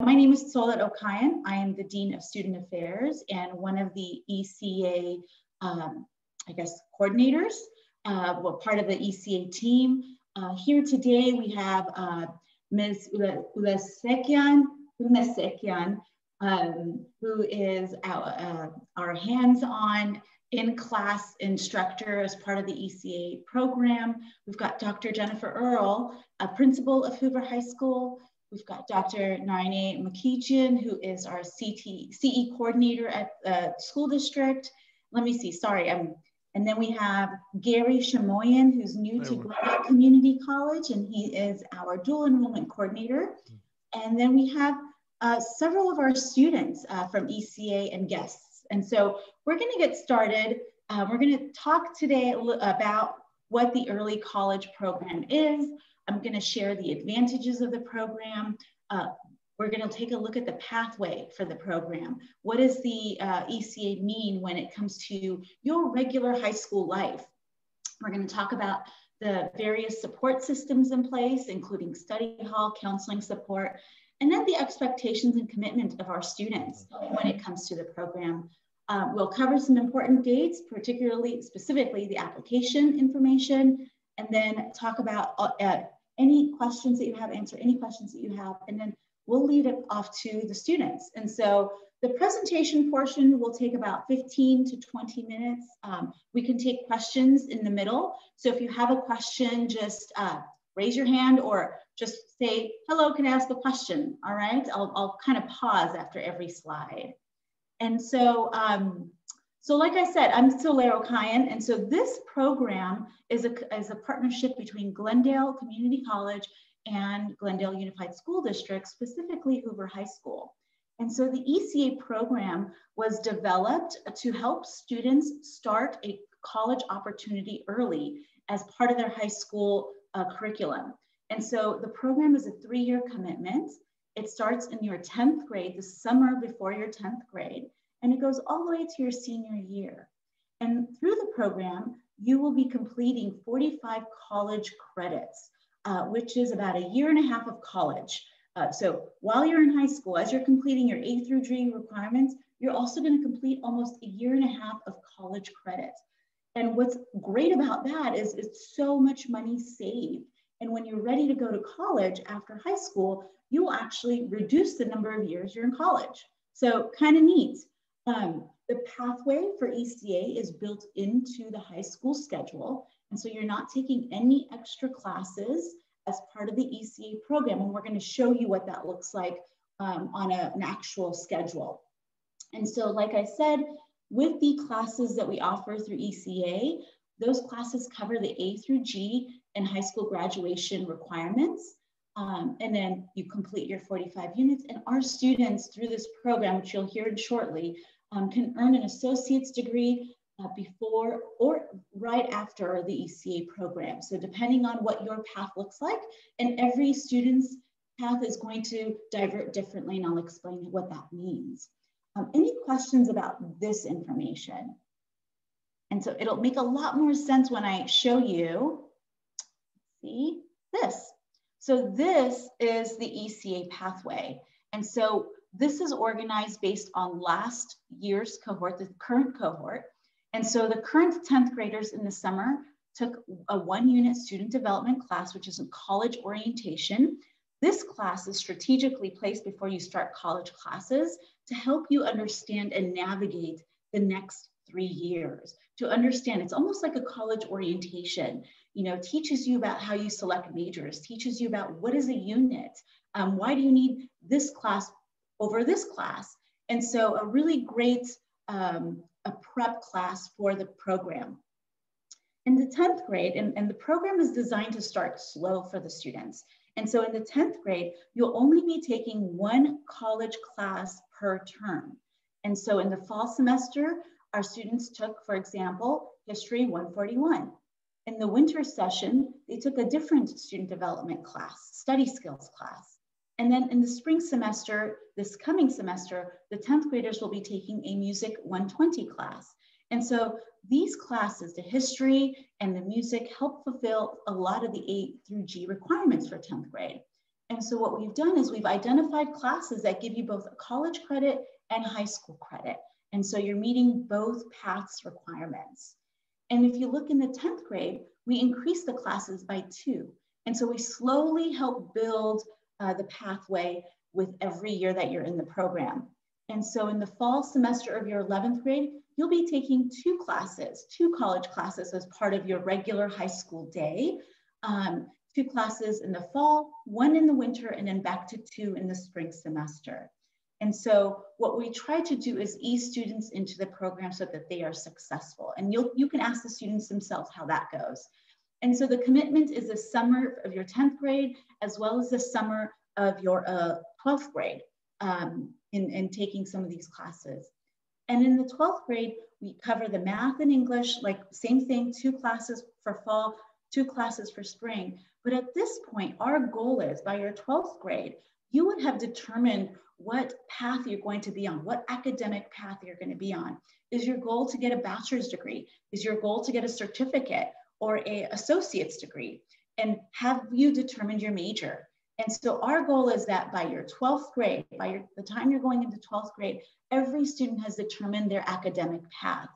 My name is Solet Okayan. I am the Dean of Student Affairs and one of the ECA, coordinators. We're part of the ECA team. Here today we have Ms. Ulesekian, who is our hands-on in-class instructor as part of the ECA program. We've got Dr. Jennifer Earle, a principal of Hoover High School. We've got Dr. Narine Makijian, who is our CE coordinator at the school district. Let me see, sorry. And then we have Gary Shamoyan, who's new to Glendale Community College, and he is our dual enrollment coordinator. And then we have several of our students from ECA and guests. And so we're gonna get started. We're gonna talk today about what the early college program is. I'm gonna share the advantages of the program. We're gonna take a look at the pathway for the program. What does the ECA mean when it comes to your regular high school life? We're gonna talk about the various support systems in place, including study hall, counseling support, and then the expectations and commitment of our students when it comes to the program. We'll cover some important dates, specifically the application information, and then talk about any questions that you have, answer any questions that you have, and then we'll lead it off to the students. And so the presentation portion will take about 15 to 20 minutes. We can take questions in the middle. So if you have a question, just raise your hand or just say, hello, can I ask a question? All right, I'll kind of pause after every slide. And so, so like I said, I'm Solet Okayan, and so this program is a partnership between Glendale Community College and Glendale Unified School District, specifically Hoover High School. And so the ECA program was developed to help students start a college opportunity early as part of their high school curriculum. And so the program is a 3-year commitment. It starts in your 10th grade, the summer before your 10th grade, and it goes all the way to your senior year. And through the program, you will be completing 45 college credits, which is about 1.5 years of college. So while you're in high school, as you're completing your A through G requirements, you're also going to complete almost 1.5 years of college credits. And what's great about that is it's so much money saved. And when you're ready to go to college after high school, you will actually reduce the number of years you're in college. So kind of neat. The pathway for ECA is built into the high school schedule. And so you're not taking any extra classes as part of the ECA program. And we're going to show you what that looks like on an actual schedule. And so, like I said, with the classes that we offer through ECA, those classes cover the A through G and high school graduation requirements. And then you complete your 45 units. And our students through this program, which you'll hear shortly, can earn an associate's degree before or right after the ECA program. So depending on what your path looks like, and every student's path is going to divert differently, and I'll explain what that means. Any questions about this information? And so it'll make a lot more sense when I show you, see this. So this is the ECA pathway. And so this is organized based on last year's cohort, the current cohort. And so the current 10th graders in the summer took a 1-unit student development class, which is a college orientation. This class is strategically placed before you start college classes to help you understand and navigate the next 3 years. To understand, it's almost like a college orientation, teaches you about how you select majors, teaches you about what is a unit, why do you need this class over this class. And so a really great a prep class for the program. In the 10th grade, and the program is designed to start slow for the students. And so in the 10th grade, you'll only be taking 1 college class per term. And so in the fall semester, our students took, for example, History 141. In the winter session, they took a different student development class, study skills class. And then in the spring semester, this coming semester, the 10th graders will be taking a Music 120 class. And so these classes, the history and the music, help fulfill a lot of the A through G requirements for 10th grade. And so what we've done is we've identified classes that give you both college credit and high school credit. And so you're meeting both paths requirements. And if you look in the 10th grade, we increase the classes by 2. And so we slowly help build the pathway with every year that you're in the program. And so in the fall semester of your 11th grade, you'll be taking 2 classes, 2 college classes as part of your regular high school day. 2 classes in the fall, 1 in the winter, and then back to 2 in the spring semester. And so what we try to do is ease students into the program so that they are successful. And you can ask the students themselves how that goes. And so the commitment is the summer of your 10th grade, as well as the summer of your 12th grade in taking some of these classes. And in the 12th grade, we cover the math and English, like same thing, 2 classes for fall, 2 classes for spring. But at this point, our goal is by your 12th grade, you would have determined what path you're going to be on, what academic path you're going to be on. Is your goal to get a bachelor's degree? Is your goal to get a certificate or an associate's degree? And have you determined your major? And so our goal is that by your 12th grade, the time you're going into 12th grade, every student has determined their academic path.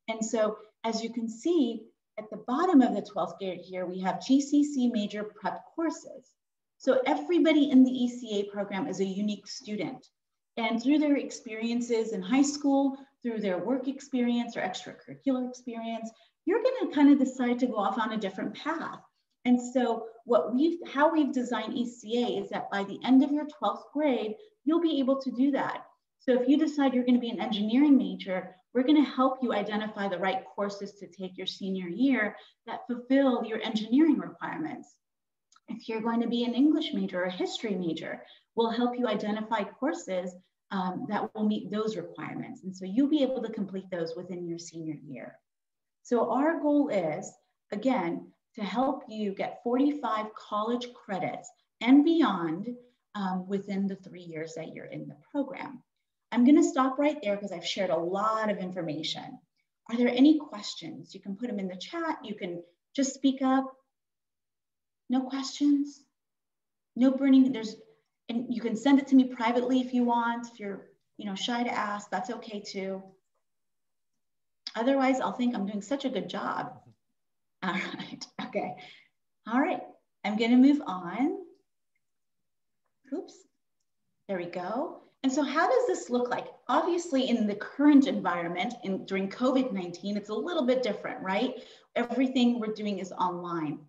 And so as you can see, at the bottom of the 12th grade here, we have GCC major prep courses. So everybody in the ECA program is a unique student. And through their experiences in high school, through their work experience or extracurricular experience, you're gonna kind of decide to go off on a different path. And so how we've designed ECA is that by the end of your 12th grade, you'll be able to do that. So if you decide you're gonna be an engineering major, we're gonna help you identify the right courses to take your senior year that fulfill your engineering requirements. If you're going to be an English major or a history major, we'll help you identify courses that will meet those requirements. And so you'll be able to complete those within your senior year. So our goal is, again, to help you get 45 college credits and beyond within the 3 years that you're in the program. I'm gonna stop right there because I've shared a lot of information. Are there any questions? You can put them in the chat. You can just speak up. No questions? No burning, and you can send it to me privately if you want. If you're shy to ask, that's okay too. Otherwise, I'll think I'm doing such a good job. All right, okay. All right, I'm gonna move on. Oops, there we go. And so how does this look like? Obviously in the current environment during COVID-19, it's a little bit different, right? Everything we're doing is online.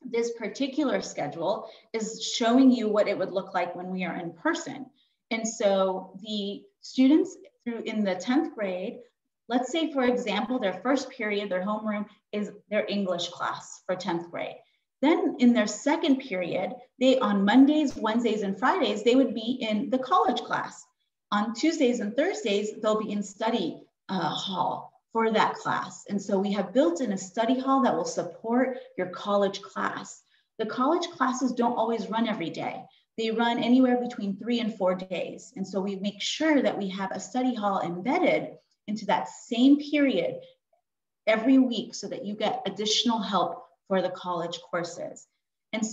This particular schedule is showing you what it would look like when we are in person. And so the students in the 10th grade, let's say for example, their first period, their homeroom is their English class for 10th grade. Then in their second period, on Mondays, Wednesdays, and Fridays, they would be in the college class. On Tuesdays and Thursdays, they'll be in study hall for that class. And so we have built in a study hall that will support your college class. The college classes don't always run every day. They run anywhere between 3 and 4 days. And so we make sure that we have a study hall embedded into that same period every week so that you get additional help for the college courses. And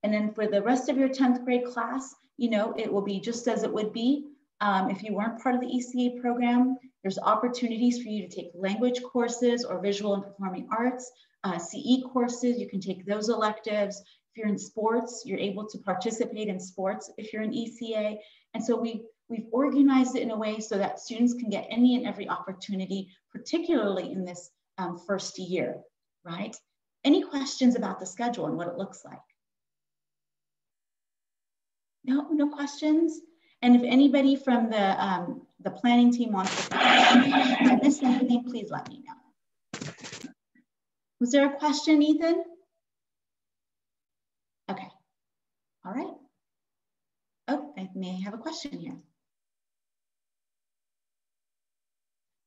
then for the rest of your 10th grade class, it will be just as it would be if you weren't part of the ECA program. There's opportunities for you to take language courses or visual and performing arts, CE courses. You can take those electives. If you're in sports, you're able to participate in sports if you're in ECA. And so we've organized it in a way so that students can get any and every opportunity, particularly in this first year, right? Any questions about the schedule and what it looks like? No questions? And if anybody from the planning team wants to comment, if I missed anything, please let me know. Was there a question, Ethan? Okay, all right. Oh, I may have a question here.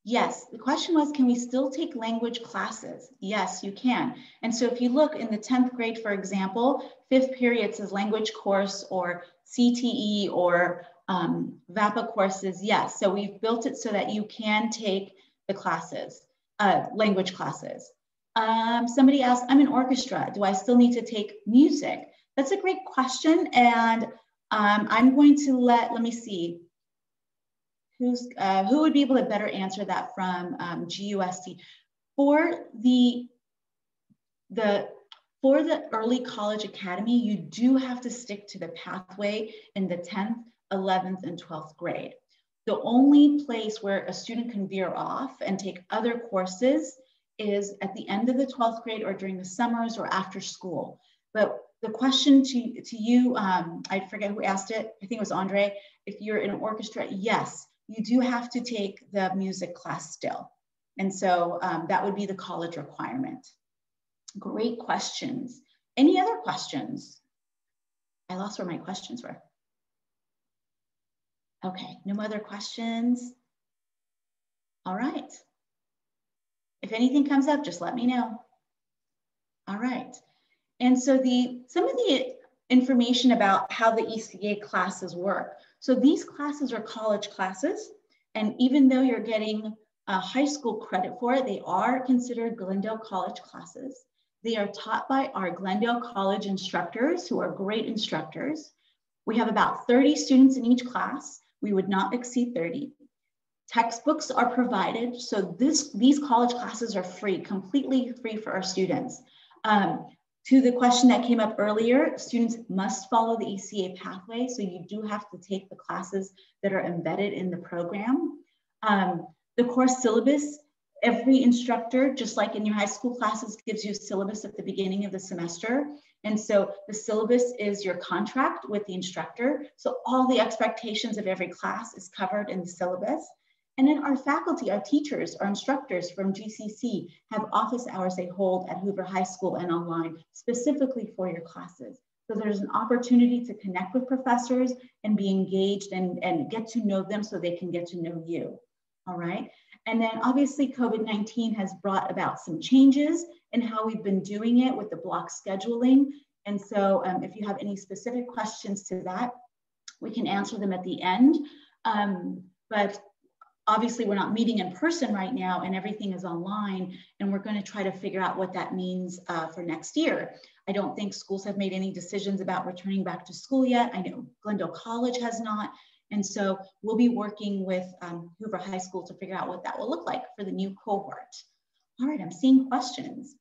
Yes, the question was, can we still take language classes? Yes, you can. And so if you look in the 10th grade, for example, 5th period says language course or CTE or VAPA courses. Yes, so we've built it so that you can take the classes, language classes. Somebody asked, I'm in orchestra. Do I still need to take music? That's a great question. And I'm going to let me see. Who would be able to better answer that from GUSD? For the early college academy, you do have to stick to the pathway in the 10th, 11th, and 12th grade. The only place where a student can veer off and take other courses is at the end of the 12th grade or during the summers or after school. But the question to you, I forget who asked it, I think it was Andre, if you're in an orchestra, yes, you do have to take the music class still. And so that would be the college requirement. Great questions. Any other questions? I lost where my questions were. Okay, no other questions. All right. If anything comes up, just let me know. All right. And so some of the information about how the ECA classes work. So these classes are college classes, and even though you're getting high school credit for it, they are considered Glendale College classes. They are taught by our Glendale College instructors, who are great instructors. We have about 30 students in each class. We would not exceed 30. Textbooks are provided, so these college classes are free, completely free for our students. To the question that came up earlier, students must follow the ECA pathway, so you do have to take the classes that are embedded in the program. The course syllabus, every instructor, just like in your high school classes, gives you a syllabus at the beginning of the semester. And so the syllabus is your contract with the instructor. So all the expectations of every class is covered in the syllabus. And then our faculty, our teachers, our instructors from GCC have office hours they hold at Hoover High School and online specifically for your classes. So there's an opportunity to connect with professors and be engaged and get to know them so they can get to know you. All right. And then obviously COVID-19 has brought about some changes in how we've been doing it with the block scheduling. And so if you have any specific questions to that, we can answer them at the end. But obviously we're not meeting in person right now and everything is online, and we're going to try to figure out what that means for next year. I don't think schools have made any decisions about returning back to school yet. I know Glendale College has not. And so we'll be working with Hoover High School to figure out what that will look like for the new cohort. All right, I'm seeing questions.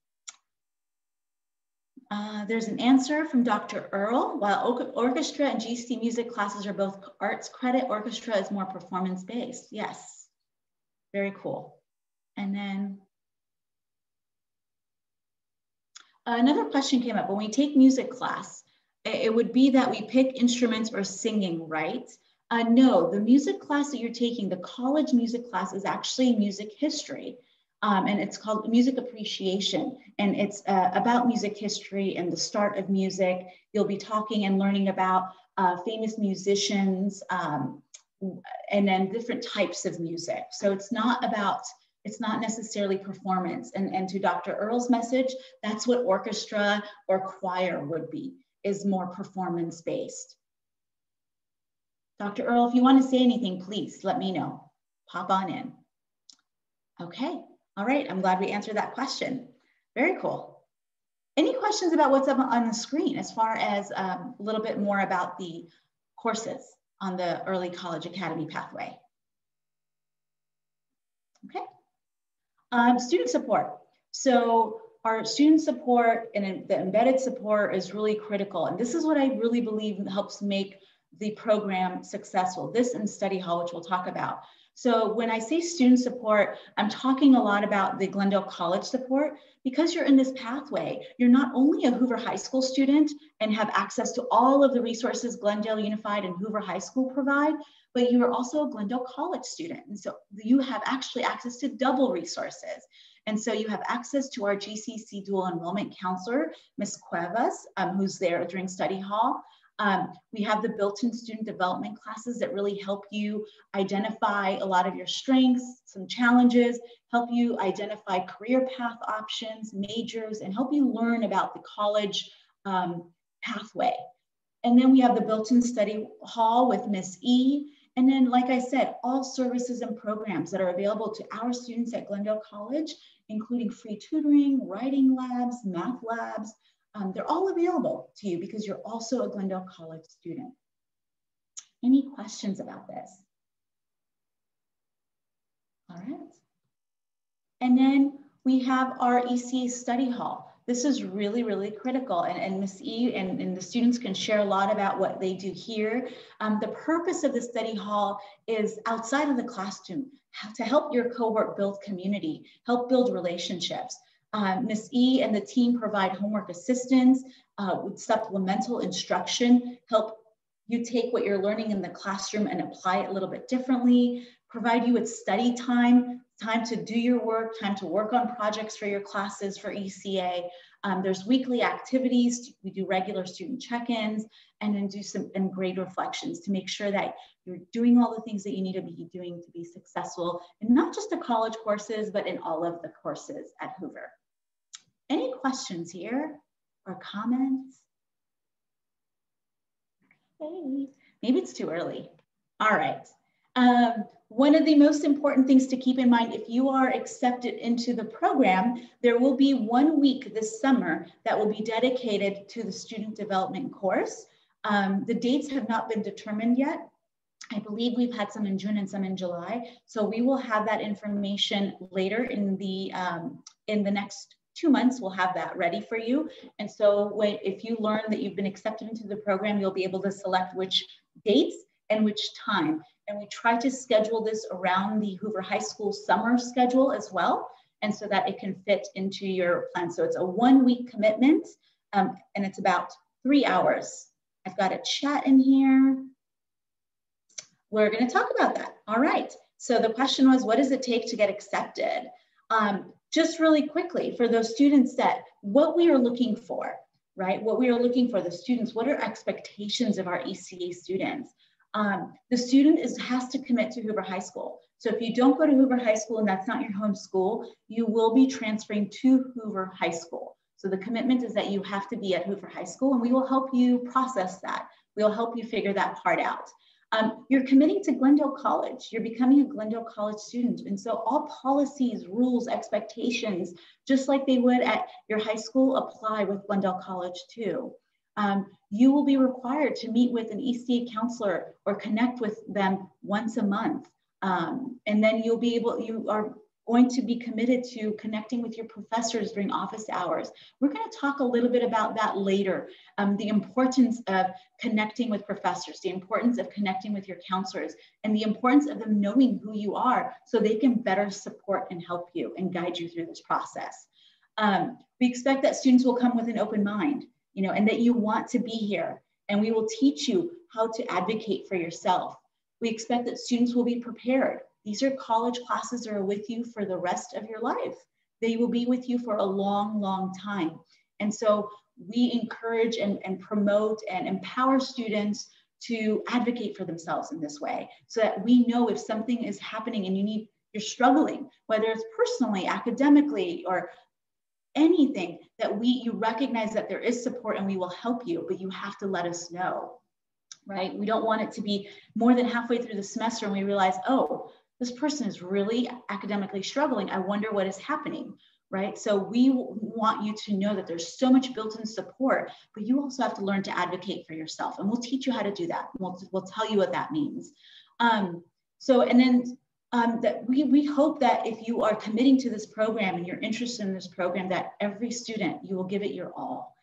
There's an answer from Dr. Earl. While orchestra and GC music classes are both arts credit, orchestra is more performance-based. Yes, very cool. And then another question came up. When we take music class, it would be that we pick instruments or singing, right? No, the music class that you're taking, the college music class, is actually music history. And it's called Music Appreciation. And it's about music history and the start of music. You'll be talking and learning about famous musicians and then different types of music. So it's not necessarily performance. And to Dr. Earl's message, that's what orchestra or choir would be, is more performance-based. Dr. Earl, if you want to say anything, please let me know. Pop on in. Okay. All right, I'm glad we answered that question. Very cool. Any questions about what's up on the screen as far as a little bit more about the courses on the Early College Academy pathway? Okay. Student support. So our student support and the embedded support is really critical. And this is what I really believe helps make the program successful. This and study hall, which we'll talk about. So when I say student support, I'm talking a lot about the Glendale College support. Because you're in this pathway, you're not only a Hoover High School student and have access to all of the resources Glendale Unified and Hoover High School provide, but you are also a Glendale College student. And so you have actually access to double resources. And so you have access to our GCC dual enrollment counselor, Ms. Cuevas, who's there during study hall. We have the built-in student development classes that really help you identify a lot of your strengths, some challenges, help you identify career path options, majors, and help you learn about the college pathway. And then we have the built-in study hall with Ms. E. And then, like I said, all services and programs that are available to our students at Glendale College, including free tutoring, writing labs, math labs, they're all available to you because you're also a Glendale College student. Any questions about this? All right. And then we have our ECA study hall. This is really, really critical. And Ms. E and the students can share a lot about what they do here. The purpose of the study hall is outside of the classroom to help your cohort build community, help build relationships. Ms. E and the team provide homework assistance with supplemental instruction, help you take what you're learning in the classroom and apply it a little bit differently, provide you with study time, time to do your work, time to work on projects for your classes for ECA. There's weekly activities. We do regular student check-ins and then do some grade reflections to make sure that you're doing all the things that you need to be doing to be successful in not just the college courses, but in all of the courses at Hoover. Any questions here or comments? Okay, maybe it's too early. All right. One of the most important things to keep in mind, if you are accepted into the program, there will be 1 week this summer that will be dedicated to the student development course. The dates have not been determined yet. I believe we've had some in June and some in July. So we will have that information later in the next 2 months. We'll have that ready for you. And so if you learn that you've been accepted into the program, you'll be able to select which dates and which time. And we try to schedule this around the Hoover High School summer schedule as well, and so that it can fit into your plan. So it's a 1 week commitment, and it's about 3 hours. I've got a chat in here. We're going to talk about that. All right. So the question was, what does it take to get accepted? Just really quickly, for those students what we are looking for, right? What we are looking for, the students, what are expectations of our ECA students? The student has to commit to Hoover High School. So if you don't go to Hoover High School and that's not your home school, you will be transferring to Hoover High School. So the commitment is that you have to be at Hoover High School, and we will help you process that. We'll help you figure that part out. You're committing to Glendale College. You're becoming a Glendale College student. And so all policies, rules, expectations, just like they would at your high school, apply with Glendale College too. You will be required to meet with an ECA counselor or connect with them once a month. And then you are going to be committed to connecting with your professors during office hours. We're going to talk a little bit about that later. The importance of connecting with professors, the importance of connecting with your counselors, and the importance of them knowing who you are so they can better support and help you and guide you through this process. We expect that students will come with an open mind, and that you want to be here, and we will teach you how to advocate for yourself. We expect that students will be prepared. These are college classes that are with you for the rest of your life. They will be with you for a long, long time. And so we encourage and promote and empower students to advocate for themselves in this way, so that we know if something is happening and you're struggling, whether it's personally, academically, or anything, that you recognize that there is support and we will help you, but you have to let us know, right? We don't want it to be more than halfway through the semester and we realize, oh, this person is really academically struggling. I wonder what is happening, right? So we want you to know that there's so much built-in support, but you also have to learn to advocate for yourself, and we'll teach you how to do that. We'll tell you what that means. That we hope that if you are committing to this program and you're interested in this program, that every student, you will give it your all,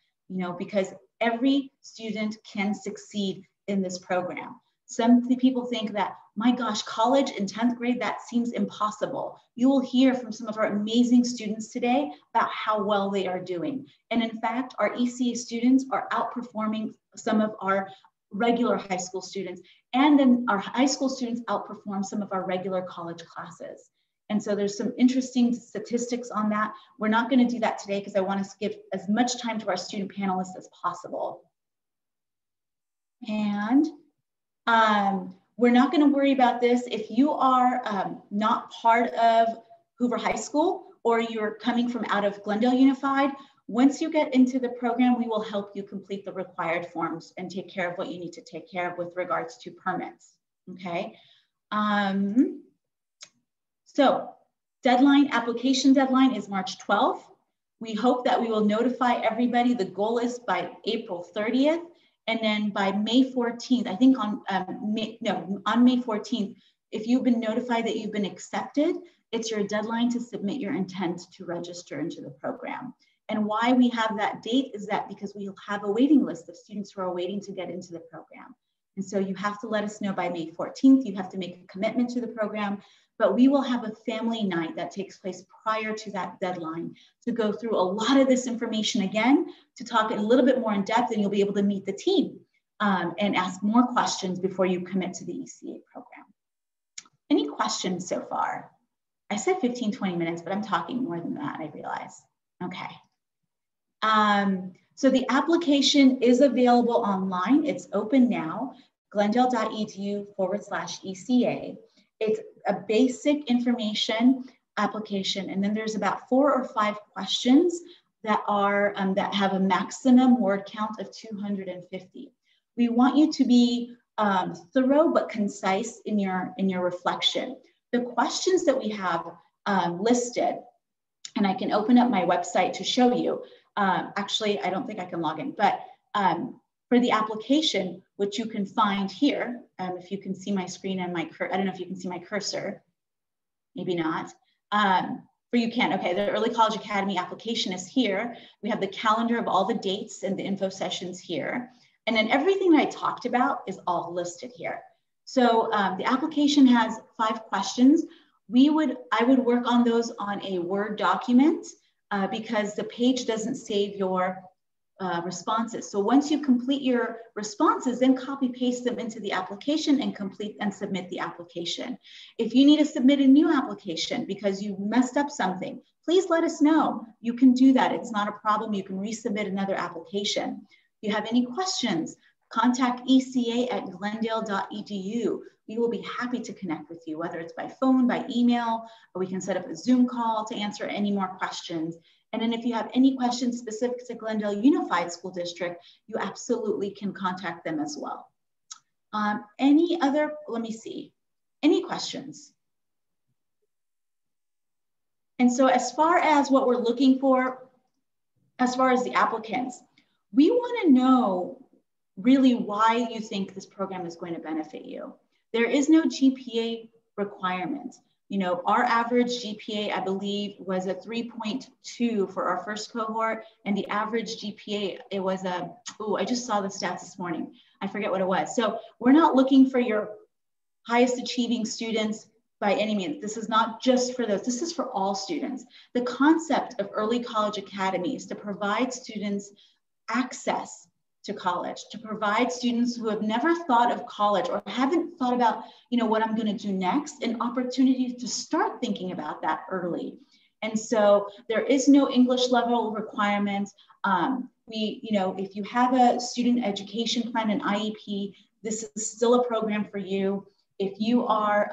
because every student can succeed in this program. Some people think that, my gosh, college in 10th grade, that seems impossible. You will hear from some of our amazing students today about how well they are doing. And in fact, our ECA students are outperforming some of our regular high school students. And then our high school students outperform some of our regular college classes. And so there's some interesting statistics on that. We're not going to do that today because I want to give as much time to our student panelists as possible. And we're not going to worry about this. If you are not part of Hoover High School, or you're coming from out of Glendale Unified, once you get into the program, we will help you complete the required forms and take care of what you need to take care of with regards to permits, okay? So application deadline is March 12th. We hope that we will notify everybody. The goal is by April 30th. And then by May 14th, I think on May 14th, if you've been notified that you've been accepted, it's your deadline to submit your intent to register into the program. And why we have that date is that because we'll have a waiting list of students who are waiting to get into the program. And so you have to let us know by May 14th, you have to make a commitment to the program, but we will have a family night that takes place prior to that deadline to go through a lot of this information again, to talk a little bit more in depth, and you'll be able to meet the team and ask more questions before you commit to the ECA program. Any questions so far? I said 15, 20 minutes, but I'm talking more than that, I realize. Okay. So the application is available online. It's open now, glendale.edu/ECA. It's a basic information application. And then there's about 4 or 5 questions that are that have a maximum word count of 250. We want you to be thorough but concise in your reflection. The questions that we have listed, and I can open up my website to show you. Actually, I don't think I can log in, but for the application, which you can find here, if you can see my screen and my I don't know if you can see my cursor, maybe not. But you can, okay, the Early College Academy application is here. We have the calendar of all the dates and the info sessions here. And then everything that I talked about is all listed here. So the application has 5 questions. I would work on those on a Word document because the page doesn't save your responses. So once you complete your responses, then copy paste them into the application and complete and submit the application. If you need to submit a new application because you messed up something, please let us know. You can do that. It's not a problem. You can resubmit another application. If you have any questions, contact eca@glendale.edu. We will be happy to connect with you, whether it's by phone, by email, or we can set up a Zoom call to answer any more questions. And then if you have any questions specific to Glendale Unified School District, you absolutely can contact them as well. Any other, let me see, any questions? And so as far as what we're looking for, as far as the applicants, we want to know really why you think this program is going to benefit you. There is no GPA requirement. You know, our average GPA, I believe, was a 3.2 for our first cohort, and the average GPA, it was a, oh, I just saw the stats this morning. I forget what it was. So we're not looking for your highest achieving students by any means. This is not just for those, this is for all students. The concept of Early College Academy is to provide students access to college, to provide students who have never thought of college or haven't thought about, you know, what I'm going to do next, an opportunity to start thinking about that early. And so there is no English level requirement. You know, if you have a student education plan, an IEP, this is still a program for you. If you are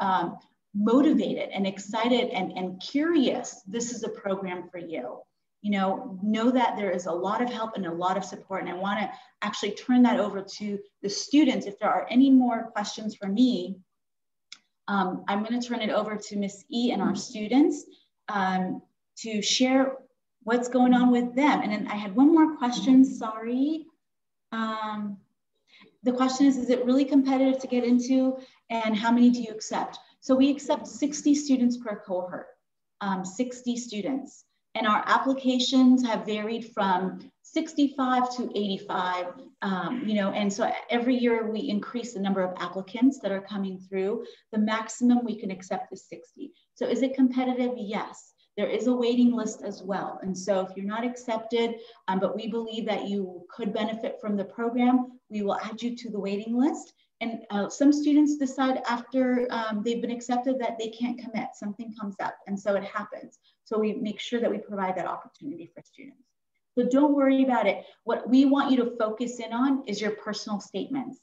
motivated and excited and curious, this is a program for you. You know that there is a lot of help and a lot of support. And I want to actually turn that over to the students. If there are any more questions for me, I'm going to turn it over to Miss E and our students to share what's going on with them. And then I had one more question, sorry. The question is it really competitive to get into? And how many do you accept? So we accept 60 students per cohort, 60 students. And our applications have varied from 65 to 85, you know, and so every year we increase the number of applicants that are coming through. The maximum we can accept is 60. So is it competitive? Yes. There is a waiting list as well. And so if you're not accepted, but we believe that you could benefit from the program, we will add you to the waiting list. And some students decide after they've been accepted that they can't commit, something comes up, and so it happens. So we make sure that we provide that opportunity for students. So don't worry about it. What we want you to focus in on is your personal statements,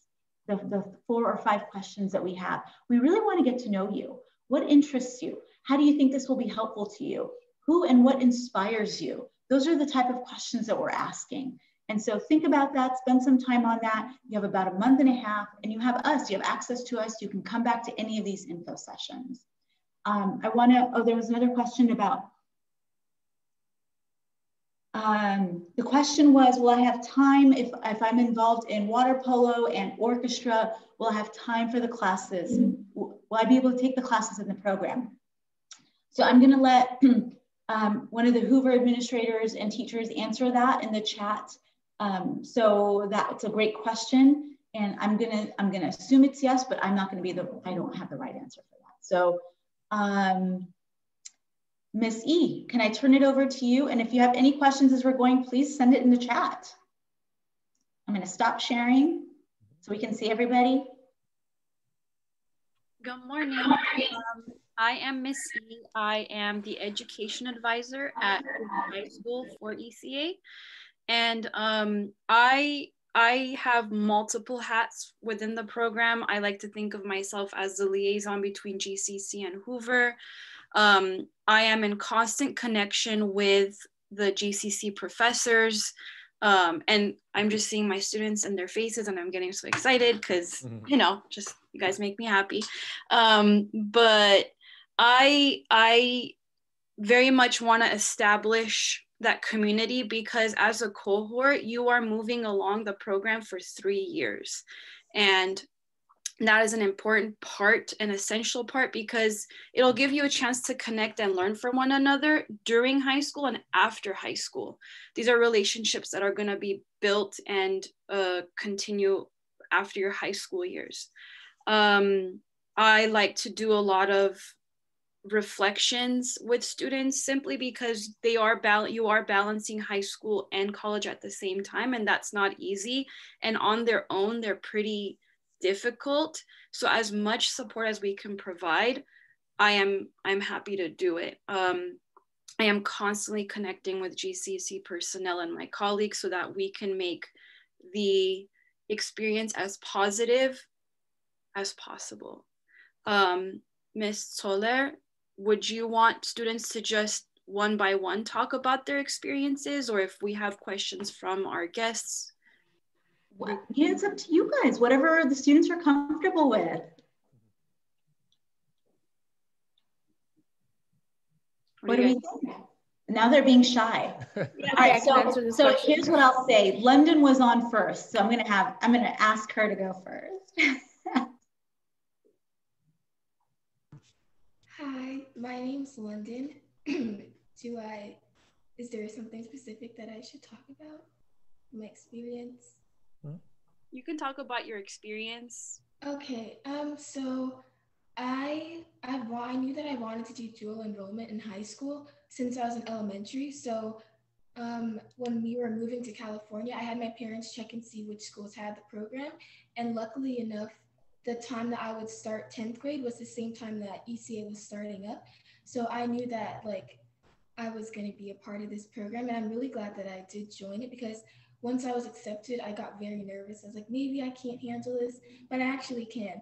the 4 or 5 questions that we have. We really want to get to know you. What interests you? How do you think this will be helpful to you? Who and what inspires you? Those are the type of questions that we're asking. And so think about that, spend some time on that. You have about a month and a half, and you have us, you have access to us. You can come back to any of these info sessions. There was another question about, The question was, will I have time if I'm involved in water polo and orchestra? Will I have time for the classes? Will I be able to take the classes in the program? So I'm going to let one of the Hoover administrators and teachers answer that in the chat. So that's a great question, and I'm gonna assume it's yes, but I'm not going to be I don't have the right answer for that. So. Miss E, can I turn it over to you? And if you have any questions as we're going, please send it in the chat. I'm going to stop sharing so we can see everybody. Good morning. I am Miss E. I am the education advisor at high school for ECA. And I have multiple hats within the program. I like to think of myself as the liaison between GCC and Hoover. I am in constant connection with the GCC professors, and I'm just seeing my students and their faces, and I'm getting so excited because, you know, just you guys make me happy. But I very much want to establish that community, because as a cohort, you are moving along the program for 3 years. And that is an important part, an essential part, because it'll give you a chance to connect and learn from one another during high school and after high school. These are relationships that are going to be built and continue after your high school years. I like to do a lot of reflections with students, simply because you are balancing high school and college at the same time, and that's not easy. And on their own, they're pretty difficult. So as much support as we can provide, I'm happy to do it. I am constantly connecting with GCC personnel and my colleagues so that we can make the experience as positive as possible. Ms. Soler, would you want students to just one by one talk about their experiences, or if we have questions from our guests? Well, yeah, it's up to you guys, whatever the students are comfortable with. What do we think? Now they're being shy. All right, so here's what I'll say. London was on first, so I'm gonna ask her to go first. Hi, my name's London. Is there something specific that I should talk about? My experience? You can talk about your experience. Okay, so I knew that I wanted to do dual enrollment in high school since I was in elementary. So when we were moving to California, I had my parents check and see which schools had the program. And luckily enough, the time that I would start 10th grade was the same time that ECA was starting up. So I knew that like I was going to be a part of this program. And I'm really glad that I did join it, because once I was accepted, I got very nervous. I was like, maybe I can't handle this, but I actually can.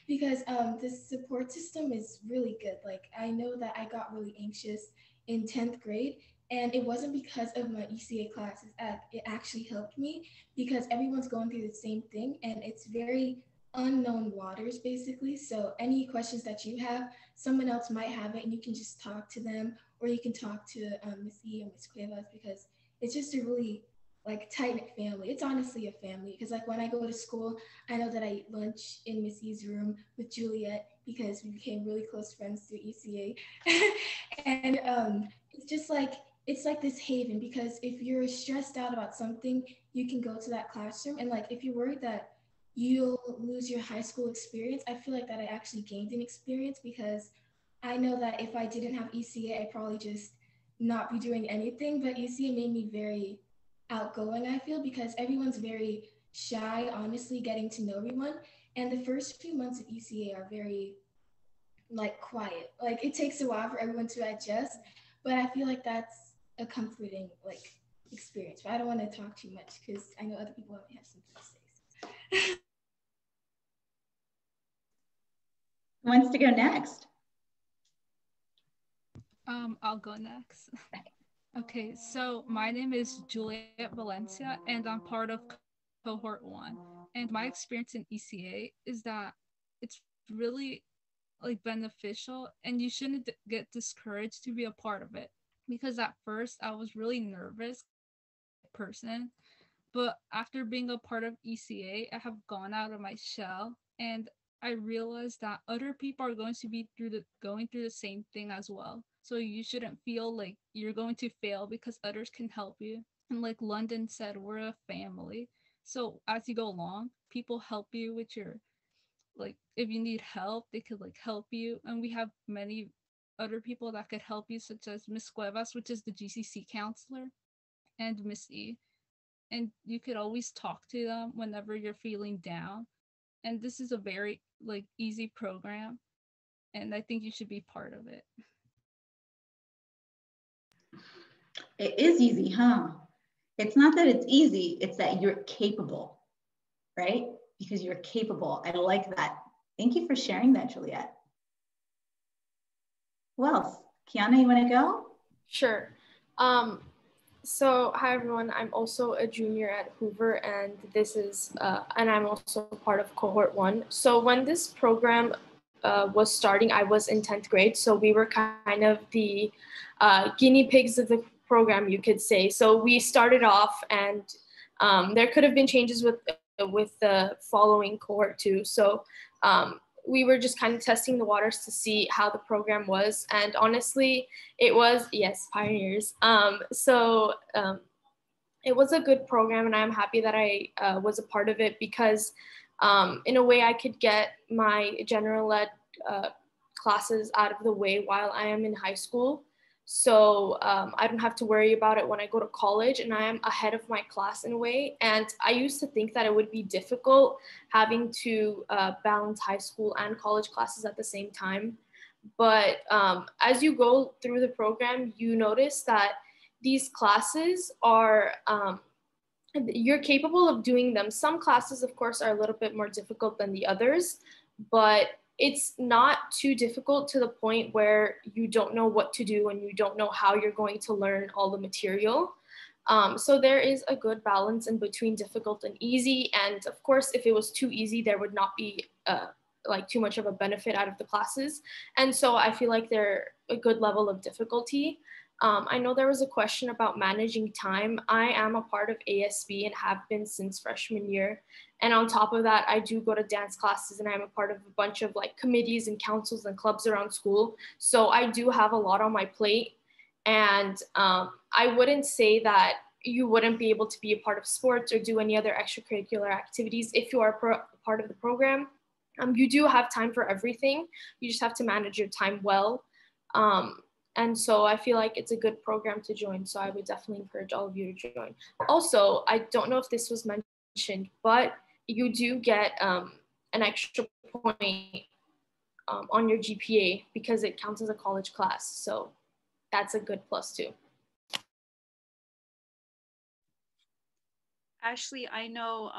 Because this support system is really good. Like, I know that I got really anxious in 10th grade, and it wasn't because of my ECA classes. It actually helped me because everyone's going through the same thing, and it's very unknown waters, basically. So any questions that you have, someone else might have it, and you can just talk to them, or you can talk to Miss E or Miss Cuevas, because it's just a really like tight-knit family. It's honestly a family, because like when I go to school, I know that I eat lunch in Miss E's room with Juliet, because we became really close friends through ECA. And it's just like, it's like this haven, because if you're stressed out about something, you can go to that classroom. And like, if you're worried that you'll lose your high school experience, I feel like that I actually gained an experience, because I know that if I didn't have ECA, I'd probably just not be doing anything. But ECA made me very outgoing, I feel, because everyone's very shy, honestly, getting to know everyone. And the first few months of ECA are very like quiet. Like, it takes a while for everyone to adjust, but I feel like that's a comforting like experience. But I don't want to talk too much because I know other people have something to say. Who wants to go next? I'll go next. Okay, so my name is Juliet Valencia, and I'm part of cohort 1. And my experience in ECA is that it's really like beneficial, and you shouldn't get discouraged to be a part of it. because at first I was really nervous person, but after being a part of ECA, I have gone out of my shell and I realized that other people are going to be going through the same thing as well. So you shouldn't feel like you're going to fail because others can help you. And like London said, we're a family. So as you go along, people help you with your, like, if you need help, they could like help you. And we have many other people that could help you, such as Miss Cuevas, which is the GCC counselor, and Miss E, and you could always talk to them whenever you're feeling down. And this is a very like easy program, and I think you should be part of it. It is easy, huh? It's not that it's easy, it's that you're capable, right? Because you're capable. I like that. Thank you for sharing that, Juliet. Who else? Kiana, you want to go? Sure. So hi everyone, I'm also a junior at Hoover, and and I'm also part of cohort 1. So when this program was starting, I was in 10th grade, so we were kind of the guinea pigs of the program, you could say. So we started off, and there could have been changes with the following cohort 2. So we were just kind of testing the waters to see how the program was, and honestly, it was, yes, pioneers. It was a good program, and I'm happy that I was a part of it because in a way I could get my general ed classes out of the way while I am in high school. So I don't have to worry about it when I go to college, and I am ahead of my class in a way. And I used to think that it would be difficult having to balance high school and college classes at the same time. But as you go through the program, you notice that these classes are, you're capable of doing them. Some classes, of course, are a little bit more difficult than the others, but it's not too difficult to the point where you don't know what to do and you don't know how you're going to learn all the material. So there is a good balance in between difficult and easy. And of course, if it was too easy, there would not be like too much of a benefit out of the classes. And so I feel like they're a good level of difficulty. I know there was a question about managing time. I am a part of ASB and have been since freshman year. And on top of that, I do go to dance classes, and I'm a part of a bunch of like committees and councils and clubs around school. So I do have a lot on my plate. And I wouldn't say that you wouldn't be able to be a part of sports or do any other extracurricular activities if you are part of the program. You do have time for everything. You just have to manage your time well. And so I feel like it's a good program to join. So I would definitely encourage all of you to join. Also, I don't know if this was mentioned, but you do get an extra point on your GPA because it counts as a college class. So that's a good plus too. Ashley, I know,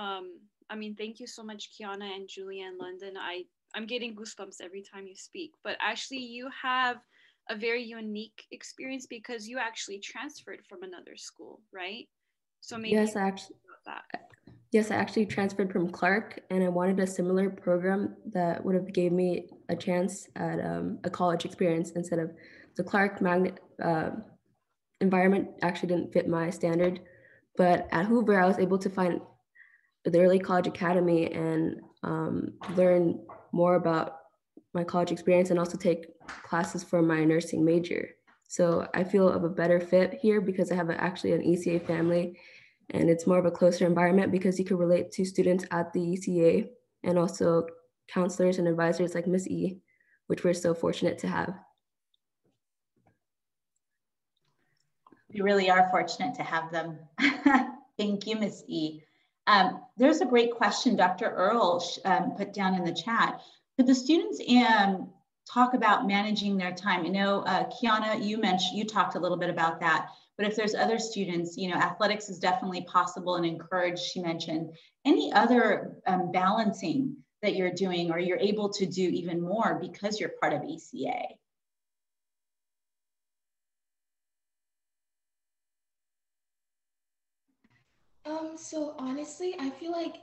I mean, thank you so much, Kiana and Julia and London. I'm getting goosebumps every time you speak. But Ashley, you have a very unique experience because you actually transferred from another school, right? So maybe yes, I actually transferred from Clark, and I wanted a similar program that would have gave me a chance at a college experience instead of the Clark magnet environment actually didn't fit my standard. But at Hoover, I was able to find the early college academy and learn more about my college experience and also take classes for my nursing major. So I feel of a better fit here because I have actually an ECA family, and it's more of a closer environment because you can relate to students at the ECA and also counselors and advisors like Miss E, which we're so fortunate to have. We really are fortunate to have them. Thank you, Miss E. There's a great question Dr. Earl put down in the chat. Could the students talk about managing their time? I know, Kiana, you talked a little bit about that, but if there's other students, you know, athletics is definitely possible and encouraged, she mentioned. Any other balancing that you're doing or you're able to do even more because you're part of ECA? So honestly, I feel like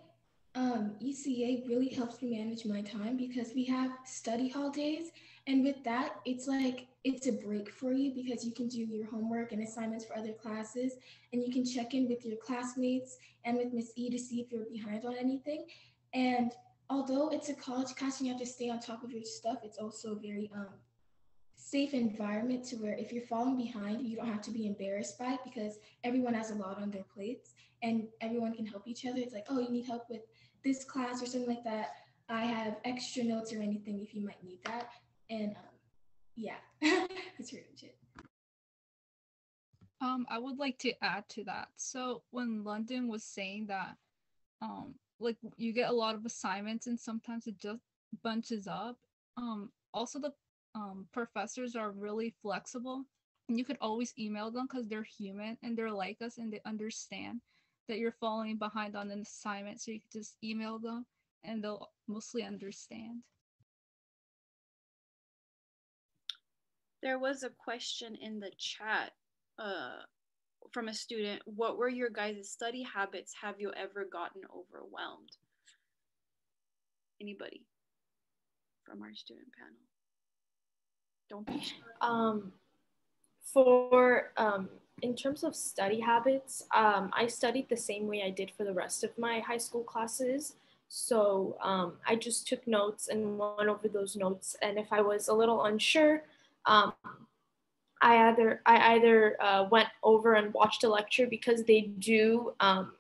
ECA really helps me manage my time because we have study hall days. And with that, it's like it's a break for you because you can do your homework and assignments for other classes, and you can check in with your classmates and with Miss E to see if you're behind on anything. And although it's a college class and you have to stay on top of your stuff, it's also very safe environment to where if you're falling behind, you don't have to be embarrassed by it because everyone has a lot on their plates and everyone can help each other. It's like, oh, you need help with this class or something like that. I have extra notes or anything if you might need that. And yeah, that's pretty much it. I would like to add to that. So when London was saying that, like you get a lot of assignments and sometimes it just bunches up. Also the professors are really flexible, and you could always email them because they're human and they're like us and they understand that you're falling behind on an assignment. So you could just email them and they'll mostly understand. There was a question in the chat from a student. What were your guys' study habits? Have you ever gotten overwhelmed? Anybody from our student panel? Don't be shy. For in terms of study habits, I studied the same way I did for the rest of my high school classes. So I just took notes and went over those notes. And if I was a little unsure, I either went over and watched a lecture because they do,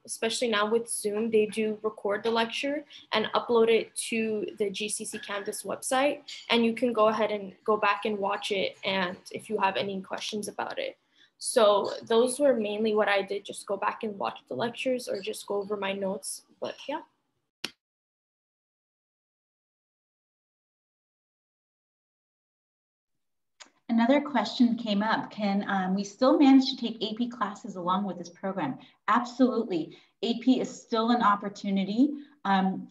especially now with Zoom, they do record the lecture and upload it to the GCC Canvas website. And you can go ahead and go back and watch it. And if you have any questions about it. So those were mainly what I did, just go back and watch the lectures or just go over my notes. But yeah. Another question came up. Can we still manage to take AP classes along with this program? Absolutely. AP is still an opportunity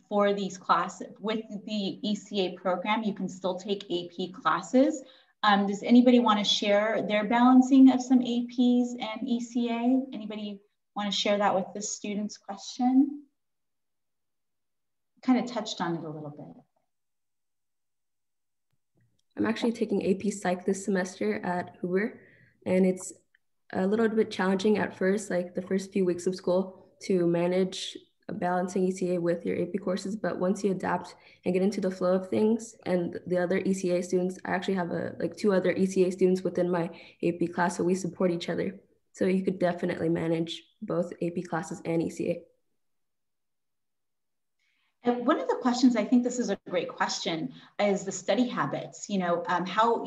for these classes. With the ECA program, you can still take AP classes. Does anybody want to share their balancing of some APs and ECA? Anybody want to share that with the student's question? Kind of touched on it a little bit. I'm actually taking AP Psych this semester at Hoover, and it's a little bit challenging at first, like the first few weeks of school, to manage balancing ECA with your AP courses. But once you adapt and get into the flow of things, and the other ECA students, I actually have two other ECA students within my AP class, so we support each other. So you could definitely manage both AP classes and ECA. And one of the questions, I think this is a great question, is the study habits. How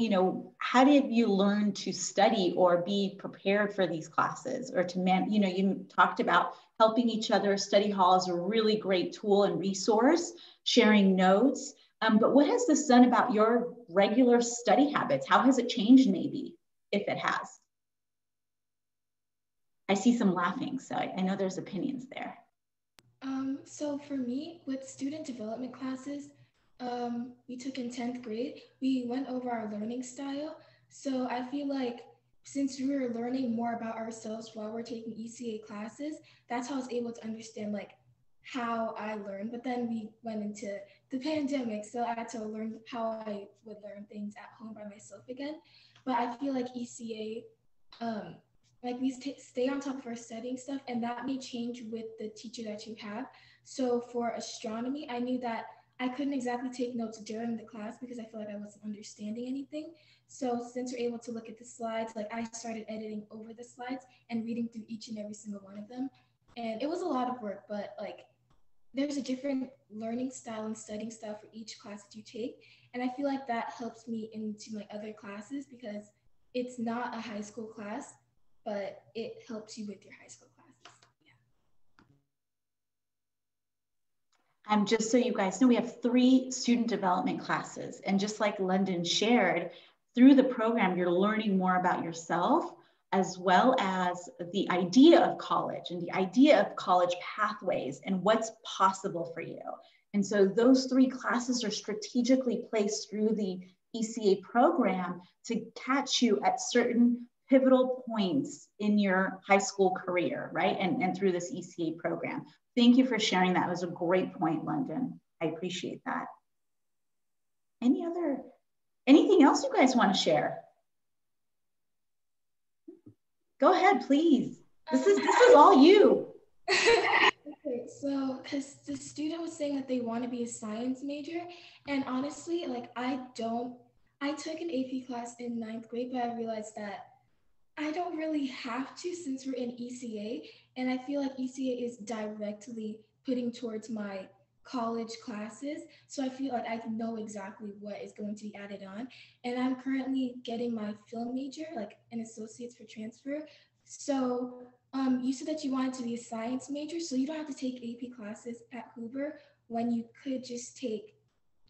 did you learn to study or be prepared for these classes, or to you talked about helping each other. Study hall is a really great tool and resource, sharing notes. But what has this done about your regular study habits? How has it changed, maybe, if it has? I see some laughing, so I know there's opinions there. So for me, with student development classes, we took in 10th grade, we went over our learning style. So I feel like since we were learning more about ourselves while we're taking ECA classes, that's how I was able to understand like how I learned. But then we went into the pandemic, so I had to learn how I would learn things at home by myself again. But I feel like ECA, like we stay on top of our studying stuff, and that may change with the teacher that you have. So for astronomy, I knew that I couldn't exactly take notes during the class because I feel like I wasn't understanding anything. So since we're able to look at the slides, like I started editing over the slides and reading through each and every single one of them. And it was a lot of work, but like there's a different learning style and studying style for each class that you take. And I feel like that helps me into my other classes because it's not a high school class, but it helps you with your high school classes. Yeah. Just so you guys know, we have 3 student development classes. And just like London shared, through the program, you're learning more about yourself, as well as the idea of college and the idea of college pathways and what's possible for you. And so those 3 classes are strategically placed through the ECA program to catch you at certain pivotal points in your high school career, right? And through this ECA program. Thank you for sharing that. It was a great point, London. I appreciate that. Anything else you guys want to share? Go ahead, please. This is all you. Okay, so because the student was saying that they want to be a science major, and honestly, like I took an AP class in ninth grade, but I realized that I don't really have to since we're in ECA, and I feel like ECA is directly putting towards my college classes. So I feel like I know exactly what is going to be added on. And I'm currently getting my film major, like an associate's for transfer. So you said that you wanted to be a science major, so you don't have to take AP classes at Hoover when you could just take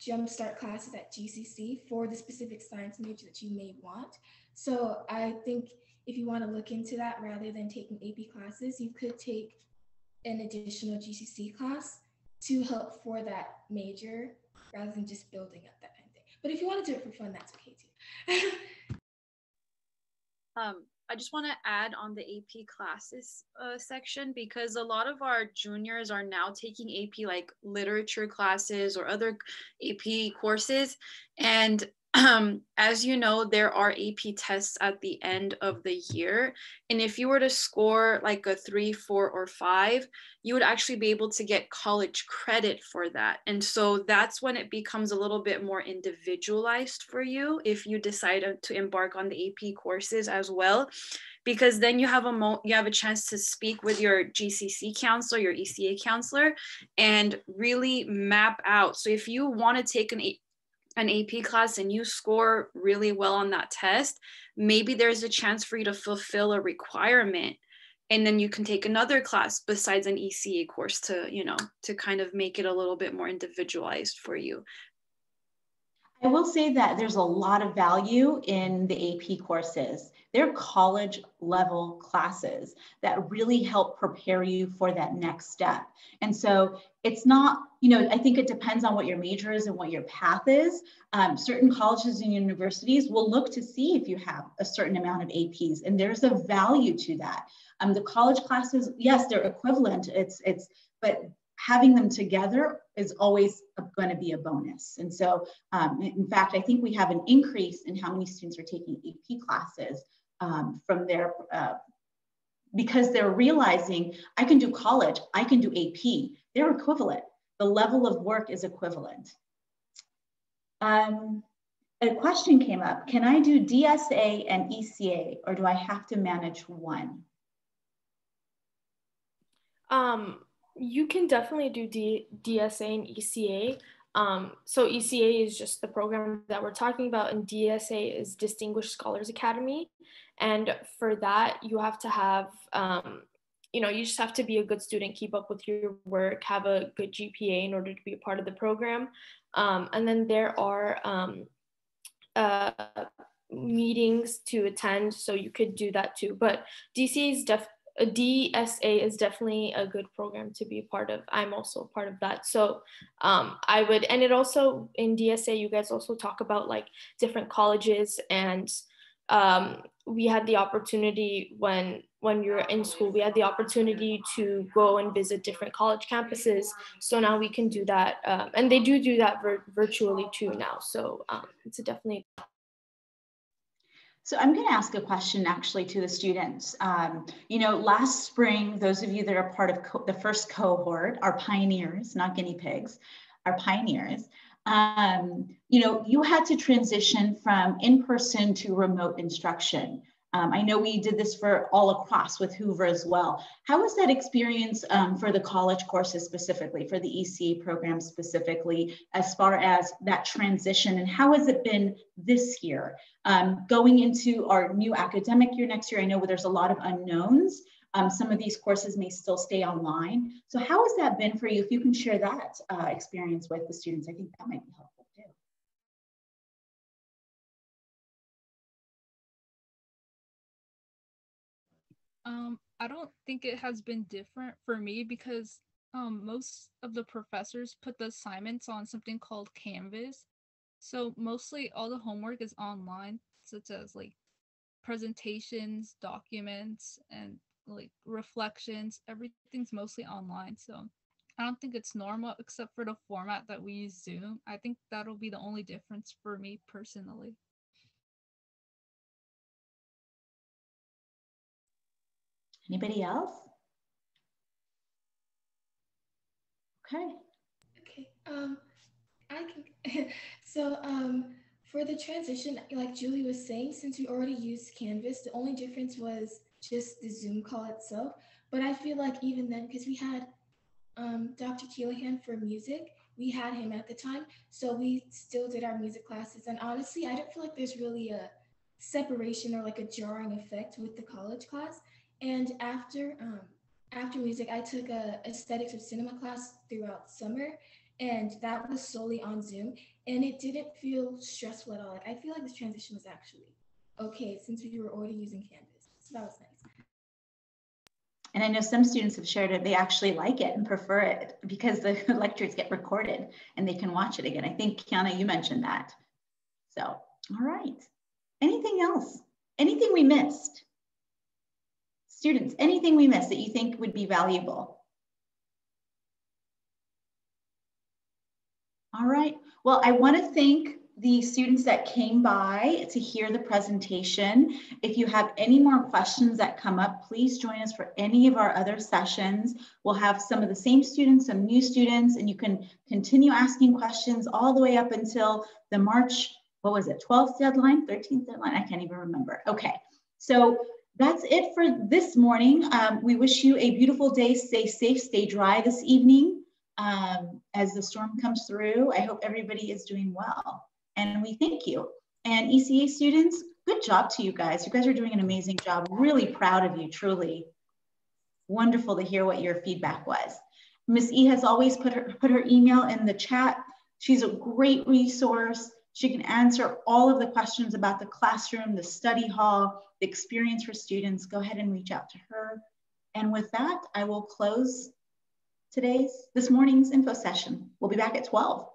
jumpstart classes at GCC for the specific science major that you may want. So I think if you want to look into that rather than taking AP classes, you could take an additional GCC class to help for that major rather than just building up that kind of thing. But if you want to do it for fun, that's okay too. I just want to add on the AP classes section, because a lot of our juniors are now taking AP like literature classes or other AP courses. And as you know, there are AP tests at the end of the year. And if you were to score like a 3, 4, or 5, you would actually be able to get college credit for that. And so that's when it becomes a little bit more individualized for you if you decide to embark on the AP courses as well, because then you have a chance to speak with your GCC counselor, your ECA counselor, and really map out. So if you want to take an AP class and you score really well on that test, maybe there's a chance for you to fulfill a requirement, and then you can take another class besides an ECA course to kind of make it a little bit more individualized for you. I will say that there's a lot of value in the AP courses. They're college level classes that really help prepare you for that next step. And so it's not, I think it depends on what your major is and what your path is. Certain colleges and universities will look to see if you have a certain amount of APs, and there's a value to that. The college classes, yes, they're equivalent. But having them together is always going to be a bonus. And so, in fact, I think we have an increase in how many students are taking AP classes from their, because they're realizing I can do college, I can do AP. They're equivalent. The level of work is equivalent. A question came up. Can I do DSA and ECA, or do I have to manage one? You can definitely do DSA and ECA. So ECA is just the program that we're talking about, and DSA is Distinguished Scholars Academy. And for that, you have to have, you just have to be a good student, keep up with your work, have a good GPA in order to be a part of the program. And then there are meetings to attend, so you could do that too. But DSA is definitely a good program to be a part of. I'm also a part of that. So I would, and it also in DSA, you guys also talk about like different colleges, and we had the opportunity when we were in school, we had the opportunity to go and visit different college campuses. So now we can do that. And they do that virtually too now. So it's definitely. So I'm going to ask a question actually to the students. Last spring, those of you that are part of the first cohort are pioneers, not guinea pigs, are pioneers. You had to transition from in-person to remote instruction. I know we did this for all across with Hoover as well. How was that experience for the college courses specifically, for the ECA program specifically, as far as that transition, and how has it been this year? Going into our new academic year next year, I know there's a lot of unknowns. Some of these courses may still stay online. So how has that been for you? If you can share that experience with the students, I think that might be helpful too. I don't think it has been different for me because most of the professors put the assignments on something called Canvas. So mostly all the homework is online, such as like presentations, documents, and like reflections, everything's mostly online. So I don't think it's normal except for the format that we use Zoom. I think that'll be the only difference for me personally. Anybody else? Okay. Okay. I can. So for the transition, like Julie was saying, since we already used Canvas, the only difference was just the Zoom call itself. But I feel like even then, because we had Dr. Keelahan for music, we had him at the time, so we still did our music classes. And honestly, I don't feel like there's really a separation or like a jarring effect with the college class. And after music, I took a aesthetics of cinema class throughout summer, and that was solely on Zoom, and it didn't feel stressful at all. Like I feel like this transition was actually okay since we were already using Canvas, so that was nice. And I know some students have shared it, they actually like it and prefer it because the lectures get recorded and they can watch it again. I think, Kiana, you mentioned that. So, all right. Anything else? Anything we missed? Students, anything we missed that you think would be valuable? All right. Well, I want to thank the students that came by to hear the presentation. If you have any more questions that come up, please join us for any of our other sessions. We'll have some of the same students, some new students, and you can continue asking questions all the way up until the March, what was it, 12th deadline, 13th deadline? I can't even remember. Okay, so that's it for this morning. We wish you a beautiful day. Stay safe, stay dry this evening. As the storm comes through, I hope everybody is doing well. And we thank you. And ECA students, good job to you guys. You guys are doing an amazing job. Really proud of you, truly. Wonderful to hear what your feedback was. Miss E has always put her email in the chat. She's a great resource. She can answer all of the questions about the classroom, the study hall, the experience for students. Go ahead and reach out to her. And with that, I will close this morning's info session. We'll be back at 12.